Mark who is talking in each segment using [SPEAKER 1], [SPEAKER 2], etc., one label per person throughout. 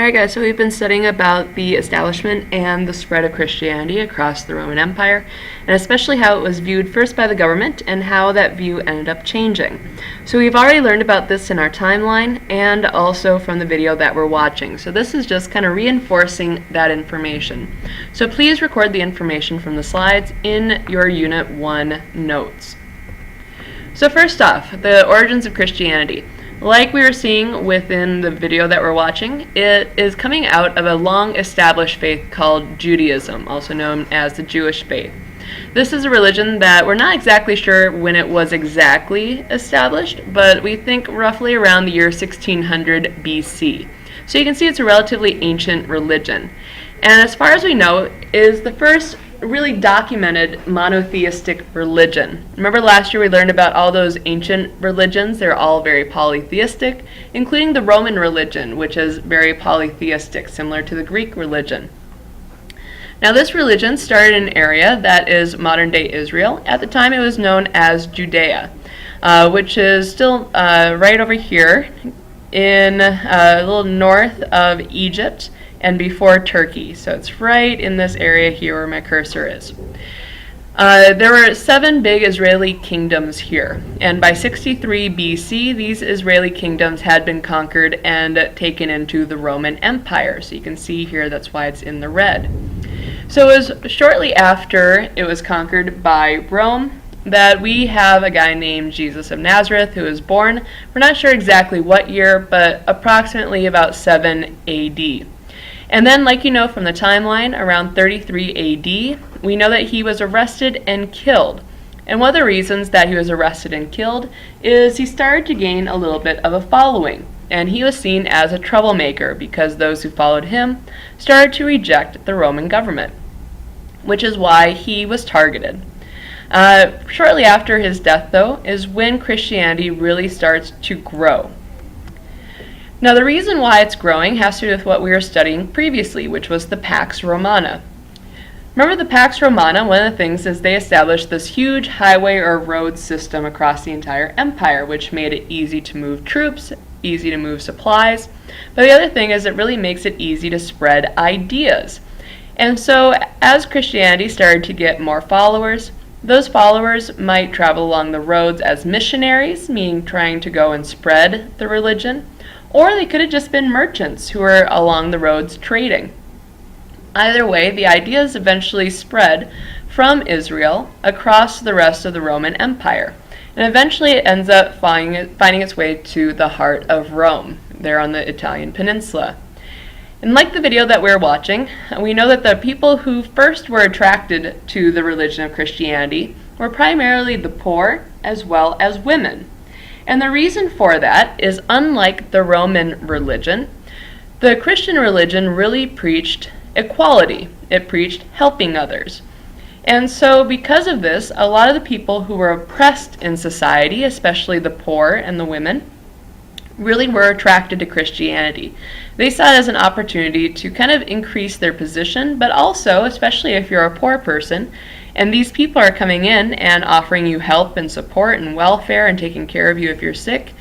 [SPEAKER 1] Alright guys, so we've been studying about the establishment and the spread of Christianity across the Roman Empire, and especially how it was viewed first by the government and how that view ended up changing. So we've already learned about this in our timeline and also from the video that we're watching. So this is just kind of reinforcing that information. So please record the information from the slides in your Unit 1 notes. So first off, the origins of Christianity. Like we were seeing within the video that we're watching, it is coming out of a long-established faith called Judaism, also known as the Jewish faith. This is a religion that we're not exactly sure when it was exactly established, but we think roughly around the year 1600 BC. So you can see it's a relatively ancient religion. And as far as we know, is the first really documented monotheistic religion. Remember last year we learned about all those ancient religions? They're all very polytheistic, including the Roman religion, which is very polytheistic, similar to the Greek religion. Now this religion started in an area that is modern-day Israel. At the time it was known as Judea, which is still right over here in a little north of Egypt and before Turkey. So it's right in this area here where my cursor is. There were 7 big Israeli kingdoms here, and by 63 BC these Israeli kingdoms had been conquered and taken into the Roman Empire. So you can see here that's why it's in the red. So it was shortly after it was conquered by Rome that we have a guy named Jesus of Nazareth who was born. We're not sure exactly what year, but approximately about 7 AD. And then, like you know from the timeline, around 33 AD, we know that he was arrested and killed. And one of the reasons that he was arrested and killed is he started to gain a little bit of a following. And he was seen as a troublemaker because those who followed him started to reject the Roman government, which is why he was targeted. Shortly after his death, though, is when Christianity really starts to grow. Now the reason why it's growing has to do with what we were studying previously, which was the Pax Romana. Remember the Pax Romana, one of the things is they established this huge highway or road system across the entire empire, which made it easy to move troops, easy to move supplies. But the other thing is it really makes it easy to spread ideas. And so as Christianity started to get more followers, those followers might travel along the roads as missionaries, meaning trying to go and spread the religion. Or they could have just been merchants who were along the roads trading. Either way, the ideas eventually spread from Israel across the rest of the Roman Empire. And eventually it ends up finding its way to the heart of Rome, there on the Italian peninsula. And like the video that we're watching, we know that the people who first were attracted to the religion of Christianity were primarily the poor as well as women. And the reason for that is, unlike the Roman religion, the Christian religion really preached equality. It preached helping others. And so because of this, a lot of the people who were oppressed in society, especially the poor and the women, really were attracted to Christianity. They saw it as an opportunity to kind of increase their position, but also, especially if you're a poor person, and these people are coming in and offering you help and support and welfare and taking care of you if you're sick,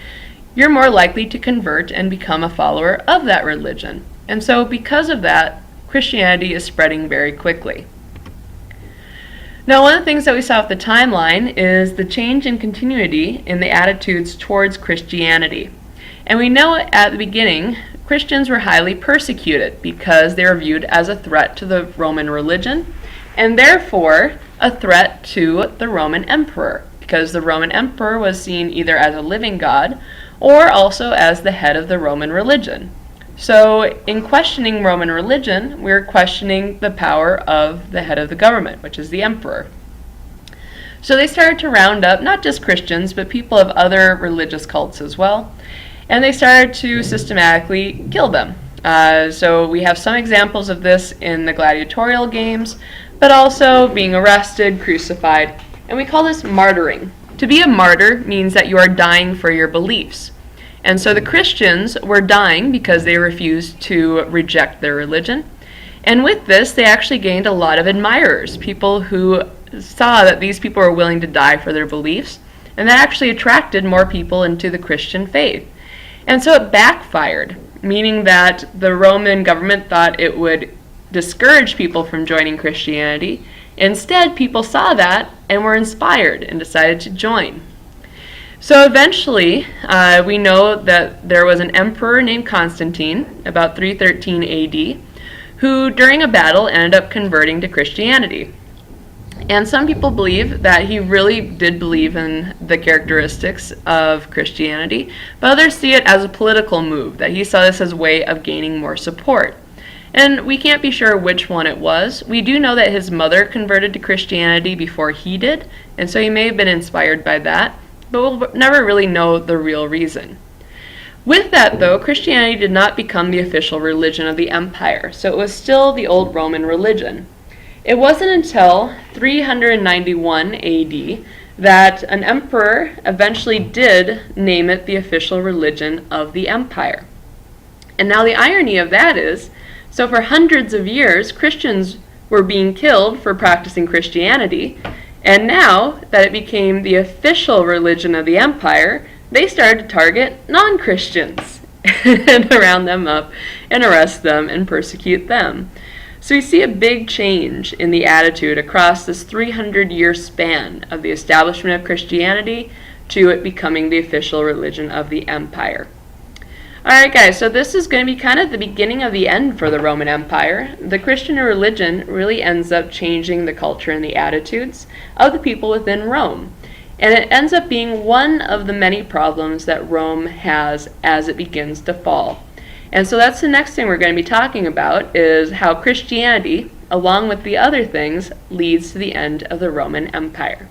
[SPEAKER 1] you're more likely to convert and become a follower of that religion. And so because of that, Christianity is spreading very quickly. Now, one of the things that we saw with the timeline is the change in continuity in the attitudes towards Christianity. And we know at the beginning, Christians were highly persecuted because they were viewed as a threat to the Roman religion, and therefore a threat to the Roman emperor, because the Roman emperor was seen either as a living god or also as the head of the Roman religion. So in questioning Roman religion, we're questioning the power of the head of the government, which is the emperor. So they started to round up not just Christians, but people of other religious cults as well, and they started to systematically kill them. So we have some examples of this in the gladiatorial games, but also being arrested, crucified, and we call this martyring. To be a martyr means that you are dying for your beliefs. And so the Christians were dying because they refused to reject their religion. And with this, they actually gained a lot of admirers, people who saw that these people were willing to die for their beliefs, and that actually attracted more people into the Christian faith. And so it backfired. meaning that the Roman government thought it would discourage people from joining Christianity. Instead, people saw that and were inspired and decided to join. So eventually, we know that there was an emperor named Constantine, about 313 AD, who during a battle ended up converting to Christianity. And some people believe that he really did believe in the characteristics of Christianity, but others see it as a political move, that he saw this as a way of gaining more support. And we can't be sure which one it was. We do know that his mother converted to Christianity before he did, and so he may have been inspired by that, but we'll never really know the real reason. With that, though, Christianity did not become the official religion of the empire, so it was still the old Roman religion. It wasn't until 391 AD that an emperor eventually did name it the official religion of the empire. And now the irony of that is, so for hundreds of years, Christians were being killed for practicing Christianity, and now that it became the official religion of the empire, they started to target non-Christians and round them up and arrest them and persecute them. So we see a big change in the attitude across this 300-year span of the establishment of Christianity to it becoming the official religion of the empire. Alright guys, so this is going to be kind of the beginning of the end for the Roman Empire. The Christian religion really ends up changing the culture and the attitudes of the people within Rome. And it ends up being one of the many problems that Rome has as it begins to fall. And so that's the next thing we're going to be talking about, is how Christianity, along with the other things, leads to the end of the Roman Empire.